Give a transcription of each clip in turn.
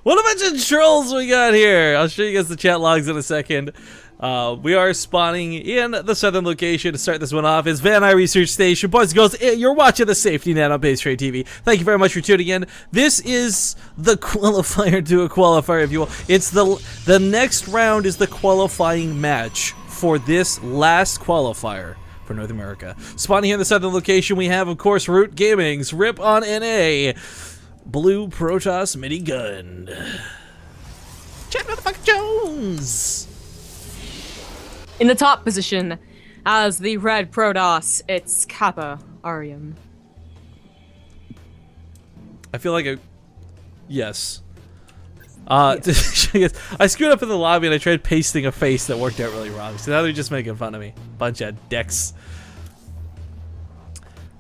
What a bunch of trolls we got here. I'll show you guys the chat logs in a second. We are spawning in the southern location to start this one off. It's Van Eye Research Station. Boys and girls, you're watching the Safety Net on Base Trade TV. Thank you very much for tuning in. This is the qualifier to a qualifier, if you will. It's the next round is the qualifying match for this last qualifier for North America. Spawning here in the southern location, we have, of course, Root Gaming's Rip on NA, Blue Protoss Minigun, Chad Motherfucker Jones. In the top position, as the red Protoss, it's Kappa Arium. I feel like yes. I screwed up in the lobby and I tried pasting a face that worked out really wrong. So now they're just making fun of me. Bunch of dicks.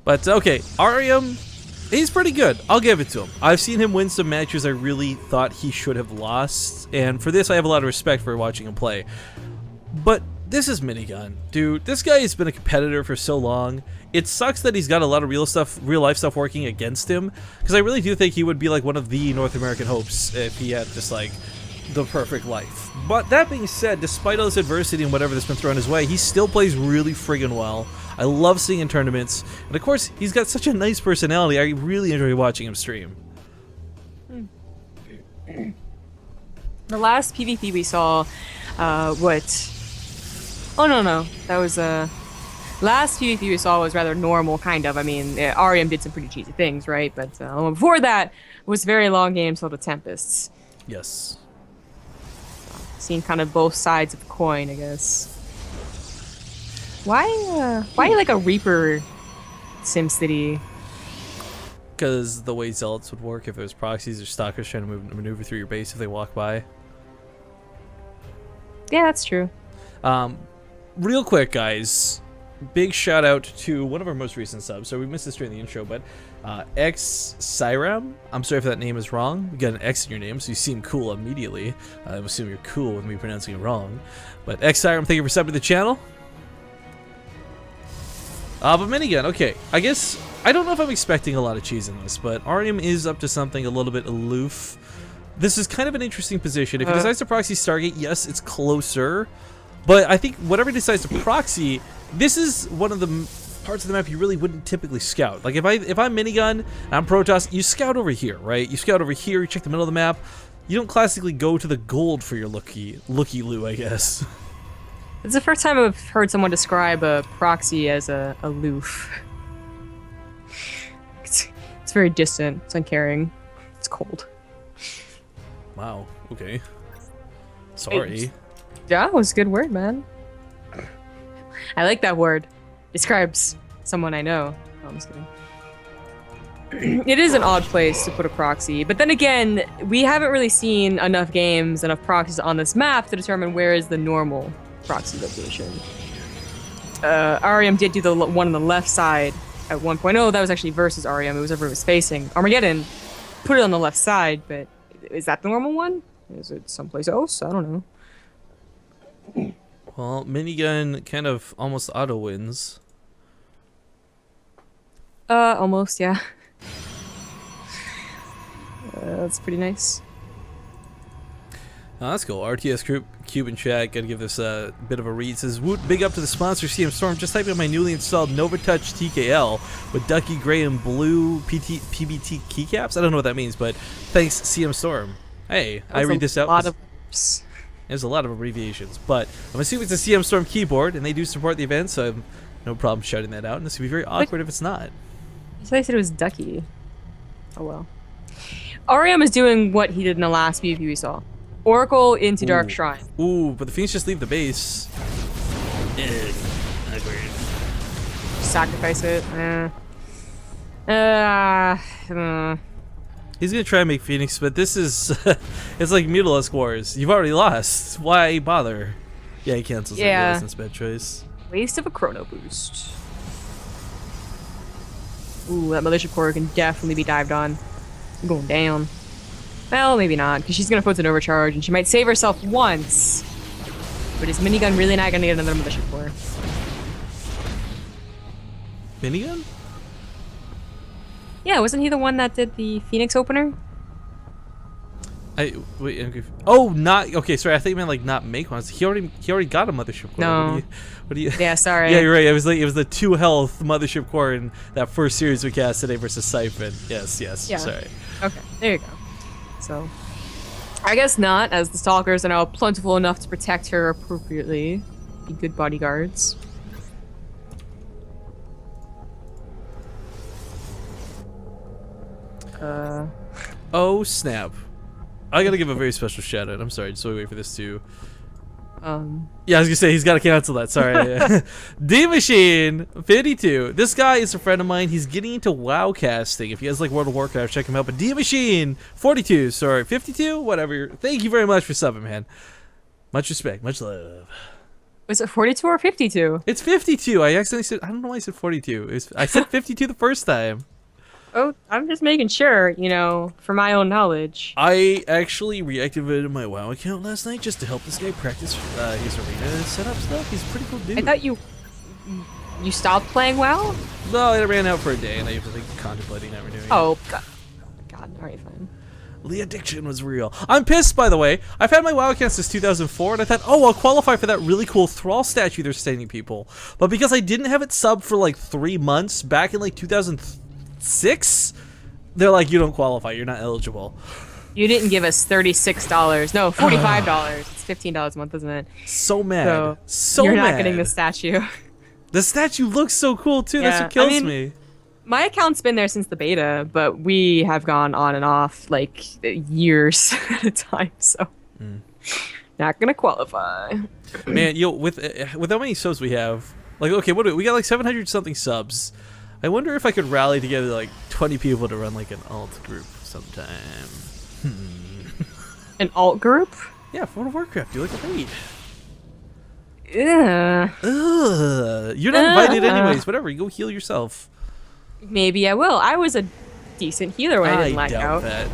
But okay, Arium, he's pretty good. I'll give it to him. I've seen him win some matches I really thought he should have lost, and for this I have a lot of respect for watching him play. But this is Minigun. Dude, this guy has been a competitor for so long. It sucks that he's got a lot of real life stuff working against him, because I really do think he would be like one of the North American hopes if he had just like the perfect life. But that being said, despite all this adversity and whatever that's been thrown his way, he still plays really friggin' well. I love seeing in tournaments, and of course, he's got such a nice personality. I really enjoy watching him stream. The last PvP we saw, Oh, no. That was, last PvP we saw was rather normal, kind of. I mean, Arium did some pretty cheesy things, right? But before that was very long games filled with Tempests. Yes. Seen kind of both sides of the coin, I guess. Why like a Reaper SimCity? Because the way Zealots would work if there's proxies or stalkers trying to maneuver through your base if they walk by. Yeah, that's true. Real quick, guys, big shout out to one of our most recent subs. So we missed this during the intro, but X Cyram. I'm sorry if that name is wrong. You got an X in your name, so you seem cool immediately. I'm assuming you're cool with me pronouncing it wrong. But X Cyram, thank you for subbing to the channel. But Minigun, okay. I guess I don't know if I'm expecting a lot of cheese in this, but Arium is up to something a little bit aloof. This is kind of an interesting position. If he decides to proxy Stargate, yes, it's closer. But I think whatever he decides to proxy, this is one of the parts of the map you really wouldn't typically scout. Like if I'm Minigun and I'm Protoss, you scout over here, right? You scout over here, you check the middle of the map. You don't classically go to the gold for your looky-loo, I guess. It's the first time I've heard someone describe a proxy as a aloof. It's very distant, it's uncaring, it's cold. Wow, okay. Sorry. Yeah, it was a good word, man. I like that word. Describes someone I know. Oh, I'm just kidding. It is an odd place to put a proxy, but then again, we haven't really seen enough games, enough proxies on this map to determine where is the normal proxy location. Arium did do the one on the left side at 1.0. That was actually versus Arium. It was whoever it was facing. Armageddon put it on the left side, but is that the normal one? Is it someplace else? I don't know. Well, Minigun kind of almost auto wins. Almost, yeah. That's pretty nice. Oh, that's cool. RTS Cube in chat. Gotta give this a bit of a read. It says, Woot, big up to the sponsor, CM Storm. Just typing in my newly installed NovaTouch TKL with Ducky Gray and Blue PBT keycaps. I don't know what that means, but thanks, CM Storm. Hey, I read this out. There's a lot of abbreviations, but I'm assuming it's a CM Storm keyboard, and they do support the event, so I have no problem shouting that out, and this would be very awkward if it's not. So I said it was Ducky. Oh well. Arium is doing what he did in the last PvP we saw. Oracle into Dark Shrine. Ooh, but the Fiends just leave the base. Awkward. Sacrifice it. He's gonna try and make Phoenix, but this is it's like Mutalisk Wars. You've already lost. Why bother? Yeah, he cancels it. Yeah, that's a bad choice. Waste of a chrono boost. Ooh, that militia core can definitely be dived on. I'm going down. Well, maybe not, because she's gonna put an overcharge and she might save herself once. But is Minigun really not gonna get another militia core? Minigun? Yeah, wasn't he the one that did the Phoenix opener? Wait. Oh, not okay. Sorry, I think you meant like not make one. He already got a mothership core. No. What do you? Yeah, sorry. Yeah, you're right. It was the 2 health mothership core in that first series we cast today versus Siphon. Yes. Yeah. Sorry. Okay, there you go. So, I guess not, as the stalkers are now plentiful enough to protect her appropriately. Be good bodyguards. Oh snap! I gotta give a very special shout out. I'm sorry, just wait for this to. Yeah, I was gonna say he's gotta cancel that. Sorry. D-Machine 52. This guy is a friend of mine. He's getting into WoW casting. If you guys like World of Warcraft, check him out. But D-Machine 42. Sorry, 52. Whatever. Thank you very much for subbing, man. Much respect, much love. Was it 42 or 52? It's 52. I accidentally said. I don't know why I said 42. I said 52 the first time. Oh, I'm just making sure, you know, for my own knowledge. I actually reactivated my WoW account last night just to help this guy practice his arena setup stuff. He's a pretty cool dude. I thought you stopped playing WoW? No, it ran out for a day, and I was like contemplating not renewing. Oh, God. Alright, fine. The addiction was real. I'm pissed, by the way. I've had my WoW account since 2004, and I thought, oh, I'll qualify for that really cool Thrall statue they're sending people. But because I didn't have it subbed for like 3 months back in like 2006, they're like, you don't qualify. You're not eligible. You didn't give us $36. No, $45. It's $15 a month, isn't it? So mad. So you're mad. not getting the statue. The statue looks so cool, too. That's what kills me. My account's been there since the beta, but we have gone on and off like years at a time, so not gonna qualify. Man, with how many subs we have, like, okay, we got like 700 something subs. I wonder if I could rally together like 20 people to run like an alt group sometime. An alt group? Yeah, for World of Warcraft, do like a raid. Yeah. You're not invited anyways. Whatever, you go heal yourself. Maybe I will. I was a decent healer when I didn't lack out. That.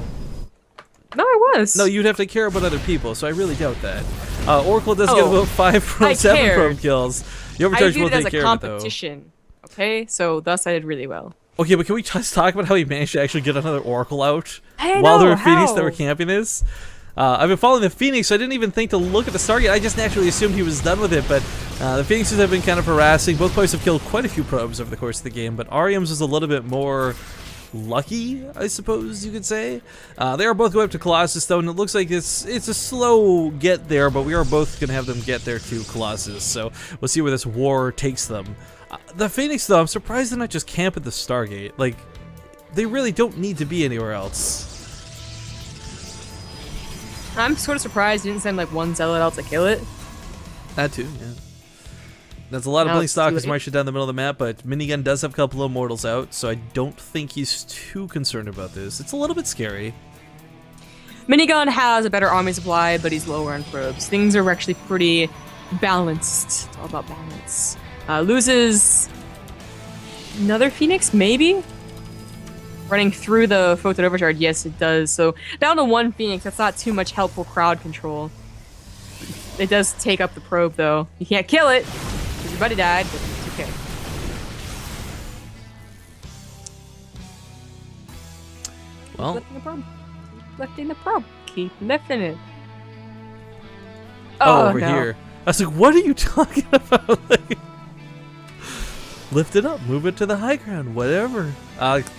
No, I was. No, you'd have to care about other people, so I really doubt that. Oracle does get about 5 from 7 from kills. You overcharge will take care of it, though. Competition. Okay, so thus I did really well. Okay, but can we just talk about how he managed to actually get another Oracle out while there were Phoenix that were camping this? I've been following the Phoenix, so I didn't even think to look at the Stargate. I just naturally assumed he was done with it, but the Phoenixes have been kind of harassing. Both players have killed quite a few probes over the course of the game, but Arium's was a little bit more lucky, I suppose you could say. They are both going up to Colossus, though, and it looks like it's a slow get there, but we are both going to have them get there to Colossus, so we'll see where this war takes them. The Phoenix, though, I'm surprised they're not just camp at the Stargate. Like, they really don't need to be anywhere else. I'm sort of surprised you didn't send like one zealot out to kill it. That too, yeah. That's a lot of blink stalkers marching down the middle of the map, but Minigun does have a couple of mortals out, so I don't think he's too concerned about this. It's a little bit scary. Minigun has a better army supply, but he's lower on probes. Things are actually pretty balanced. It's all about balance. Loses another Phoenix, maybe? Running through the Photon Overcharge, yes it does. So down to 1 Phoenix, that's not too much helpful crowd control. It does take up the probe though. You can't kill it, because your buddy died, but it's okay. Well, Lifting the probe. Lifting the probe. Keep lifting it. Oh, over here. I was like, what are you talking about? Like, lift it up, move it to the high ground, whatever.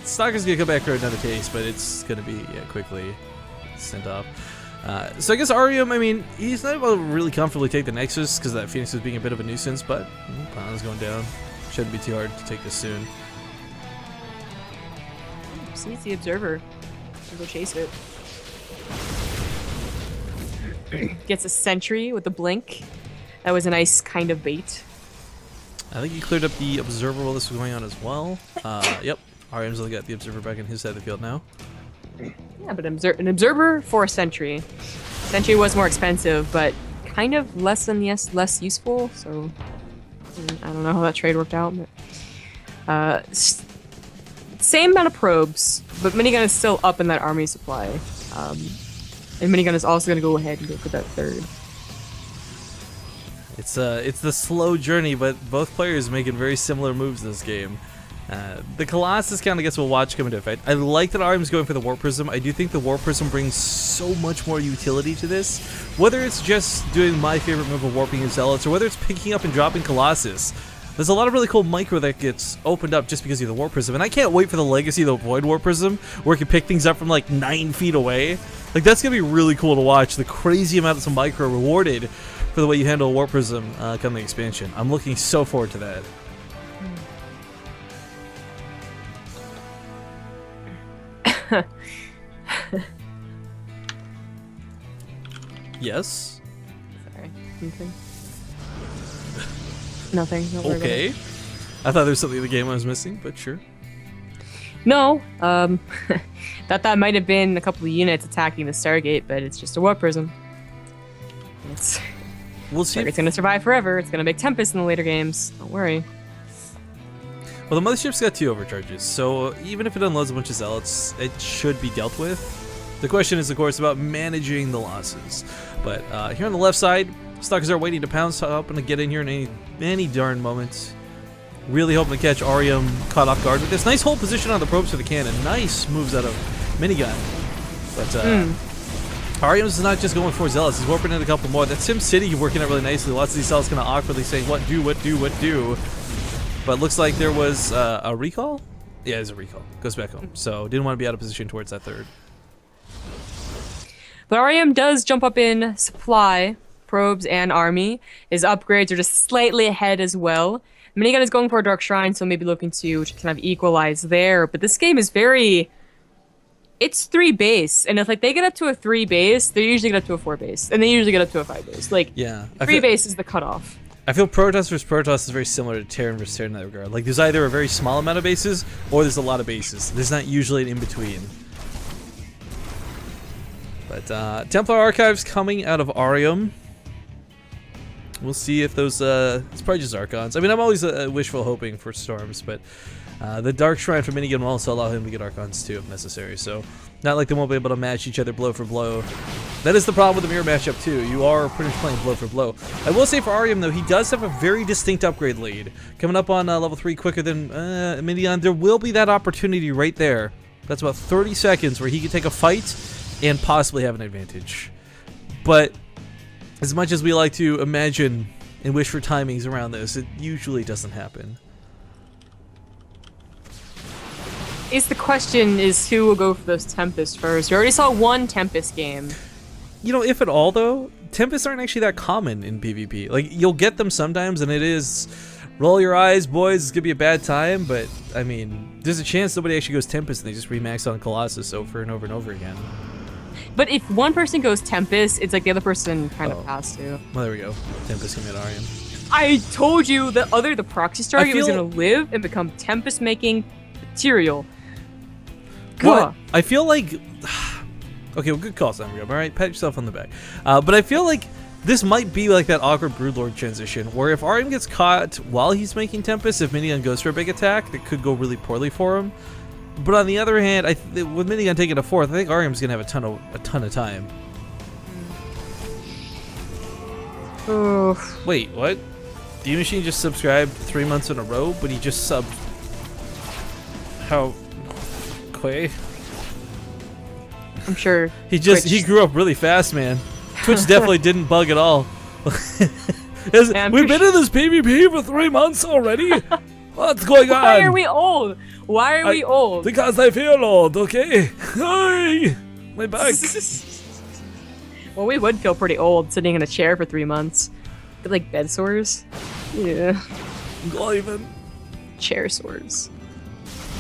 Stalker's gonna come back for another case, but it's gonna be quickly sent off. So I guess Arium, I mean, he's not able to really comfortably take the Nexus because that Phoenix is being a bit of a nuisance, but Plan's going down. Shouldn't be too hard to take this soon. Sees the Observer. We'll go chase it. Gets a sentry with a blink. That was a nice kind of bait. I think he cleared up the Observer while this was going on as well. Yep, Arium's got the Observer back in his side of the field now. Yeah, but an Observer for a sentry. Sentry was more expensive, but kind of less useful, so I don't know how that trade worked out. But same amount of probes, but Minigun is still up in that army supply. And Minigun is also going to go ahead and go for that 3rd. It's the slow journey, but both players making very similar moves in this game. The Colossus kind of gets we'll watch come into effect. I like that Arium's going for the Warp Prism. I do think the Warp Prism brings so much more utility to this. Whether it's just doing my favorite move of warping his Zealots, or whether it's picking up and dropping Colossus. There's a lot of really cool micro that gets opened up just because of the Warp Prism, and I can't wait for the Legacy of the Void Warp Prism, where it can pick things up from like 9 feet away. Like, that's gonna be really cool to watch. The crazy amounts of micro rewarded for the way you handle a Warp Prism come the expansion. I'm looking so forward to that. Yes? Sorry. Anything? Nothing. Don't worry Okay. about it. I thought there was something in the game I was missing, but sure. No. That might have been a couple of units attacking the Stargate, but it's just a Warp Prism. It's We'll see. Stargate's gonna survive forever. It's gonna make Tempest in the later games. Don't worry. Well, the Mothership's got 2 overcharges, so even if it unloads a bunch of Zealots, it should be dealt with. The question is, of course, about managing the losses. But here on the left side, Stalkers are waiting to pounce, hoping to get in here in any darn moment. Really hoping to catch Arium caught off guard with this. Nice hold position on the probes for the cannon. Nice moves out of Minigun. But Arium's not just going for Zealots, he's warping in a couple more. That Sim City working out really nicely. Lots of these Zealots kind of awkwardly saying, what do, what do, what do. But looks like there was a recall? Yeah, there's a recall. Goes back home. So didn't want to be out of position towards that third. But Arium does jump up in supply, probes, and army. His upgrades are just slightly ahead as well. Minigun is going for a Dark Shrine, so maybe looking to kind of equalize there. But this game is very... It's 3 base, and if like they get up to a 3 base, they usually get up to a 4 base, and they usually get up to a 5 base. Like, yeah, 3 base is the cutoff. I feel Protoss versus Protoss is very similar to Terran versus Terran in that regard. Like, there's either a very small amount of bases, or there's a lot of bases. There's not usually an in-between. But Templar Archives coming out of Arium. We'll see if those, it's probably just Archons. I mean, I'm always wishful hoping for Storms, but the Dark Shrine for Minigun will also allow him to get Archons too if necessary. So, not like they won't be able to match each other blow for blow. That is the problem with the mirror matchup too. You are pretty much playing blow for blow. I will say for Arium though, he does have a very distinct upgrade lead. Coming up on level 3 quicker than Minigun, there will be that opportunity right there. That's about 30 seconds where he can take a fight and possibly have an advantage. But as much as we like to imagine and wish for timings around this, it usually doesn't happen. The question is who will go for those Tempest first. We already saw one Tempest game. You know, if at all though, Tempests aren't actually that common in PvP. Like, you'll get them sometimes and it is, roll your eyes boys, it's gonna be a bad time, but I mean, there's a chance somebody actually goes Tempest and they just remax on Colossus over and over and over again. But if one person goes Tempest, it's like the other person kind of has to. Well, there we go. Tempest coming at Arium. I told you that the proxy Stargate was going to live and become Tempest-making material. Well, I feel like... Okay, well, good call, Sunrium. Alright, pat yourself on the back. But I feel like this might be like that awkward Broodlord transition, where if Arium gets caught while he's making Tempest, if Minigun goes for a big attack, that could go really poorly for him. But on the other hand, with Minigun taking a 4th, I think Arium's gonna have a ton of time. Wait, what? D Machine just subscribed 3 months in a row, but he just subbed. How? Quay? I'm sure. He grew up really fast, man. Twitch definitely didn't bug at all. We've been in this PvP for 3 months already. What's going on? Why are we old? Why are we old? Because I feel old, okay? Hi! My back. Well, we would feel pretty old sitting in a chair for 3 months. Get like bed sores. Yeah. Glyven. Chair sores.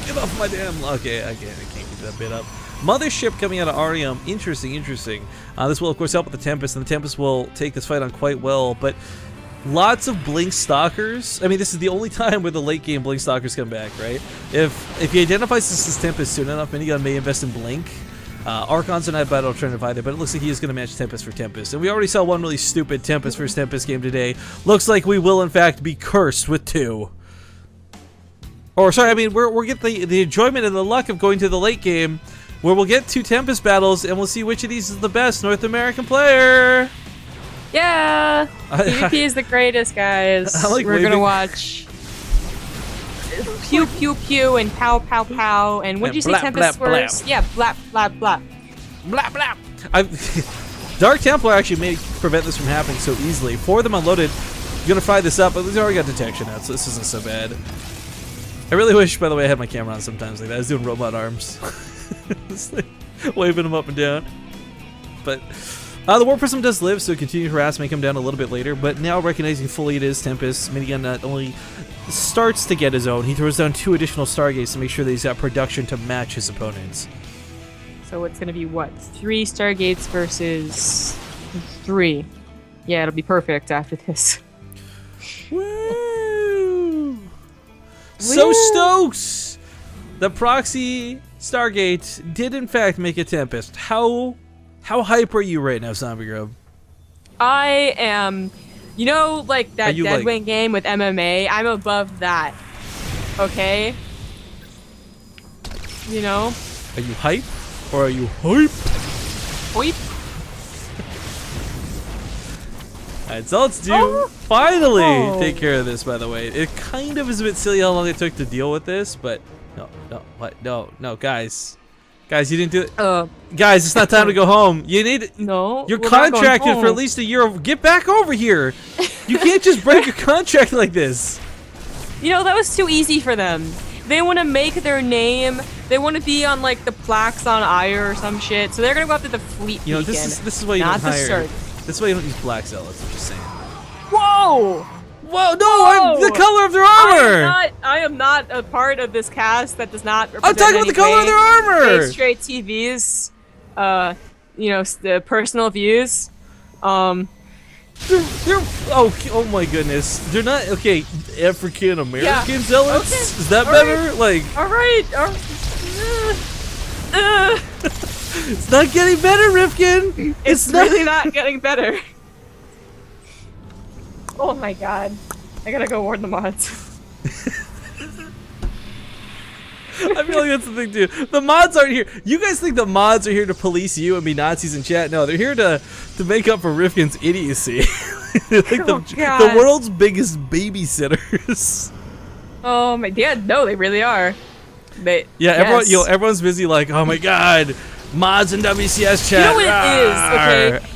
Get off my damn... Okay, I can't keep that bit up. Mothership coming out of Arium. Interesting. This will, of course, help with the Tempest, and the Tempest will take this fight on quite well, but... Lots of Blink Stalkers. I mean, this is the only time where the late game Blink Stalkers come back, right? If he identifies this as Tempest soon enough, Minigun may invest in Blink. Archons are not a bad alternative either, but it looks like he is going to match Tempest for Tempest. And we already saw one really stupid Tempest versus Tempest game today. Looks like we will, in fact, be cursed with 2. Or, sorry, I mean, we'll get the enjoyment and the luck of going to the late game, where we'll get 2 Tempest battles, and we'll see which of these is the best North American player. Yeah! PvP is the greatest, guys. We're gonna watch pew pew pew and pow pow pow and what did you say blap, Tempest blap, words? blap. Yeah, blap blap blap. Blah blah. Dark Templar actually may prevent this from happening so easily. 4 of them unloaded. You're gonna fry this up, but we've already got detection out, so this isn't so bad. I really wish, by the way, I had my camera on sometimes like that. I was doing robot arms. Just like waving them up and down. But the War Prism does live, so continued harass may come down a little bit later, but now recognizing fully it is Tempest, Minigun not only starts to get his own, he throws down 2 additional Stargates to make sure that he's got production to match his opponents. So it's gonna be what? 3 Stargates versus 3. Yeah, it'll be perfect after this. Woo! So stoked! The proxy Stargate did in fact make a Tempest. How hype are you right now, Zombie Grub? I am, you know, like that like- Deadwing game with MMA. I'm above that. Okay. You know. Are you hype or are you hype? Oip. Alright, so let's finally take care of this, by the way. It kind of is a bit silly how long it took to deal with this, but no, guys. Guys, you didn't do it. Guys, it's not time to go home. You need No. You're we're not going contracted for at home. least a year. Get back over here. You can't just break your contract like this. You know, that was too easy for them. They want to make their name. They want to be on like the plaques on Ire or some shit. So they're gonna go after the fleet. You know, beacon, this is why you not don't the hire. Surge. This is why you don't use black zealots. I'm just saying. Whoa! Whoa, no! The color of their armor. I am not a part of this cast that does not represent I'm talking about the color of their armor. Straight TVs, you know, the personal views. They're oh my goodness. They're not okay. African American zealots. Okay. Is that All better? right. Like All right. it's not getting better, Rifkin. It's really not getting better. Oh my god. I gotta go warn the mods. I feel like that's the thing too. The mods aren't here. You guys think the mods are here to police you and be Nazis in chat? No, they're here to make up for Rifkin's idiocy. They're like the world's biggest babysitters. Oh my, yeah, no, they really are. They, yeah, yes. everyone's busy like, oh my god, mods in WCS chat. You know what it is, Rawr. okay?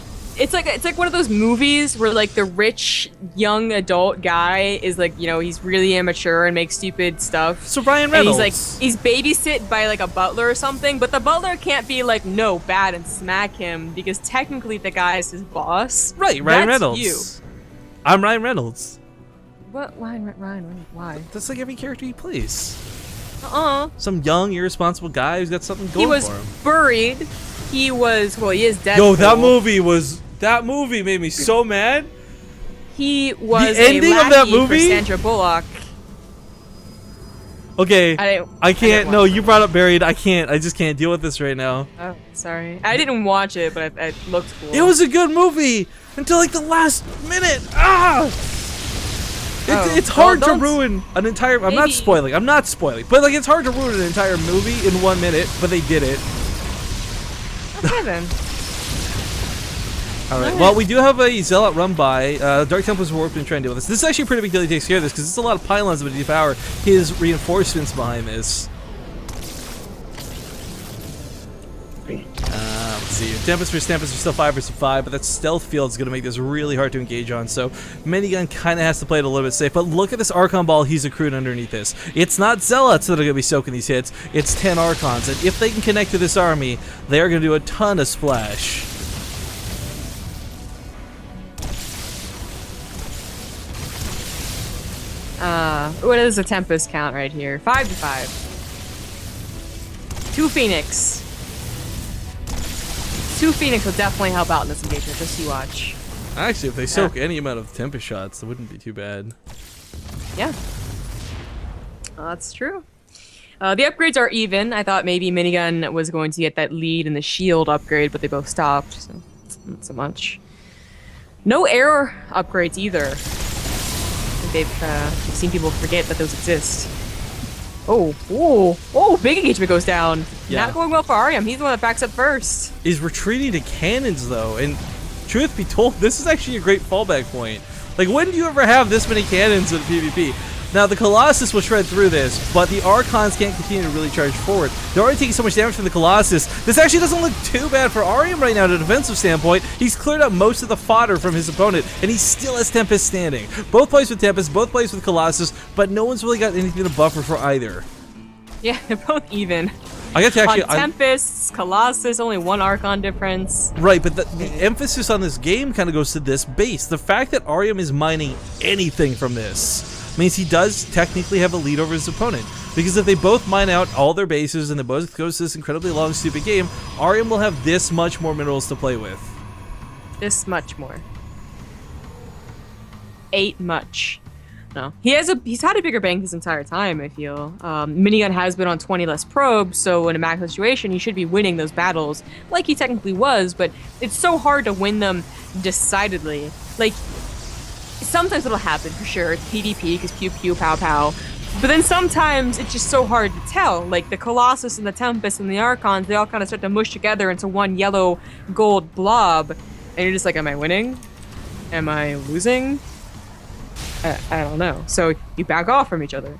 It's like one of those movies where like the rich young adult guy is like, you know, he's really immature and makes stupid stuff. So Ryan And Reynolds. he's babysit by like a butler or something, but the butler can't be like, no, bad and smack him because technically the guy is his boss. Right, Ryan That's Reynolds. You. I'm Ryan Reynolds. What Ryan? Why? That's like every character he plays. Some young, irresponsible guy who's got something going He was for him. buried. He was, well, he is dead. Yo, that movie made me so mad. He was The ending a of that lackey movie? for Sandra Bullock. Okay, I can't. didn't No, watch you brought up Buried. I can't. I just can't deal with this right now. Oh, sorry. I didn't watch it, but it looked cool. It was a good movie until like the last minute. It's hard to ruin an entire. I'm not spoiling. But like, it's hard to ruin an entire movie in 1 minute. But they did it. Okay then. All right. Well, we do have a zealot run by. Dark Templars were working to try and deal with this. This is actually a pretty big deal. He takes care of this because it's a lot of pylons that would depower his reinforcements behind this. Let's see. Tempest versus Tempest are still 5 versus 5, but that stealth field is going to make this really hard to engage on. So Minigun kind of has to play it a little bit safe. But look at this Archon ball he's accrued underneath this. It's not zealots that are going to be soaking these hits. It's 10 Archons, and if they can connect to this army, they are going to do a ton of splash. What is the Tempest count right here? 5 to 5. 2 Phoenix. 2 Phoenix will definitely help out in this engagement. Just you watch. Actually, if they soak any amount of Tempest shots, that wouldn't be too bad. Yeah. That's true. The upgrades are even. I thought maybe Minigun was going to get that lead in the shield upgrade, but they both stopped, so not so much. No air upgrades either. They've seen people forget that those exist. Oh, big engagement goes down. Yeah. Not going well for Arium. He's the one that backs up first. Is retreating to cannons, though, and truth be told, this is actually a great fallback point. Like, when do you ever have this many cannons in PvP? Now, the Colossus will shred through this, but the Archons can't continue to really charge forward. They're already taking so much damage from the Colossus. This actually doesn't look too bad for Arium right now at a defensive standpoint. He's cleared out most of the fodder from his opponent, and he still has Tempest standing. Both plays with Tempest, both plays with Colossus, but no one's really got anything to buffer for either. Yeah, they're both even. I got to actually. On Tempest, Colossus, only 1 Archon difference. Right, but the emphasis on this game kind of goes to this base. The fact that Arium is mining anything from this means he does technically have a lead over his opponent. Because if they both mine out all their bases and they both go to this incredibly long, stupid game, Arium will have this much more minerals to play with. This much more. 8 much. No, he's had a bigger bank this entire time, I feel. Minigun has been on 20 less probes, so in a max situation, he should be winning those battles, like he technically was, but it's so hard to win them decidedly. Like, sometimes it'll happen, for sure. It's PvP, because pew pew pow pow. But then sometimes it's just so hard to tell. Like, the Colossus and the Tempest and the Archons, they all kind of start to mush together into one yellow gold blob, and you're just like, am I winning? Am I losing? I don't know. So you back off from each other.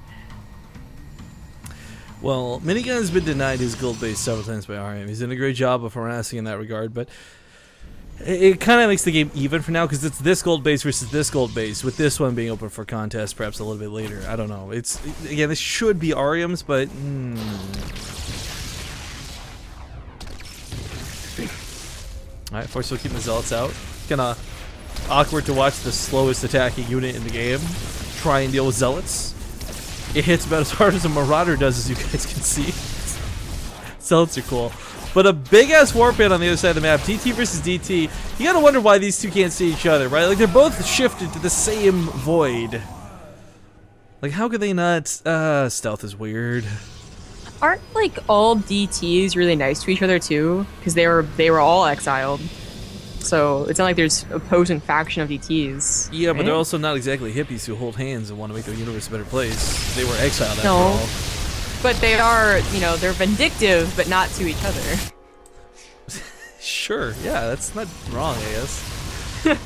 Well, Minigun has been denied his gold base several times by Arium. He's done a great job of harassing in that regard, but it kind of makes the game even for now because it's this gold base versus this gold base, with this one being open for contest perhaps a little bit later. I don't know. It's again, this should be Arium's, but all right, Force will keep the Zealots out. Kinda awkward to watch the slowest attacking unit in the game try and deal with Zealots. It hits about as hard as a Marauder does, as you guys can see. Zealots are cool. But a big-ass warpin on the other side of the map, DT versus DT. You gotta wonder why these two can't see each other, right? Like, they're both shifted to the same void. Like, how could they not? Stealth is weird. Aren't, like, all DTs really nice to each other, too? Because they were all exiled. So it's not like there's opposing faction of DTs. Yeah, right? but they're also not exactly hippies who hold hands and want to make the universe a better place. They were exiled after all. But they are, you know, they're vindictive, but not to each other. Sure, yeah, that's not wrong, I guess.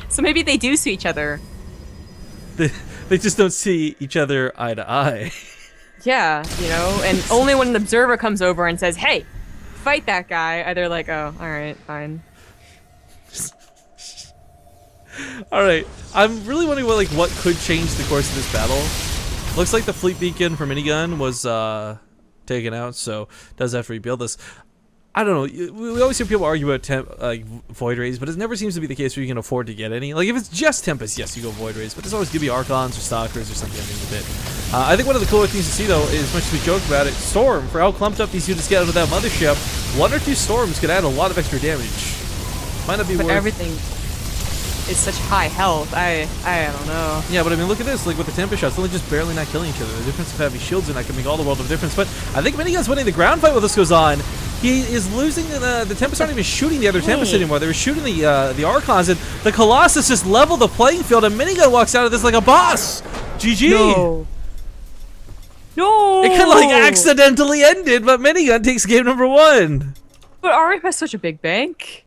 So maybe they do see each other. They just don't see each other eye to eye. Yeah, you know, and only when an observer comes over and says, hey, fight that guy, they're like, oh, alright, fine. Alright, I'm really wondering what could change the course of this battle. Looks like the fleet beacon for Minigun was taken out, so does have to rebuild this. I don't know, we always hear people argue about Void Rays, but it never seems to be the case where you can afford to get any. Like, if it's just Tempest, yes, you go Void Rays, but there's always going to be Archons or Stalkers or something underneath it. I think one of the cooler things to see, though, is, much as we joke about it, Storm. For how clumped up these units get out of that mothership, 1 or 2 Storms could add a lot of extra damage. Might not be worth... But everything is such high health, I don't know. Yeah, but I mean, look at this, like with the Tempest shots, only just barely not killing each other. The difference of having shields in that can make all the world of a difference, but I think Minigun's winning the ground fight while this goes on. He is losing the Tempest aren't even shooting the other Tempest anymore. They were shooting the Archons, and the Colossus just leveled the playing field, and Minigun walks out of this like a boss. GG. No. It kind of like accidentally ended, but Minigun takes game number 1. But Arium has such a big bank.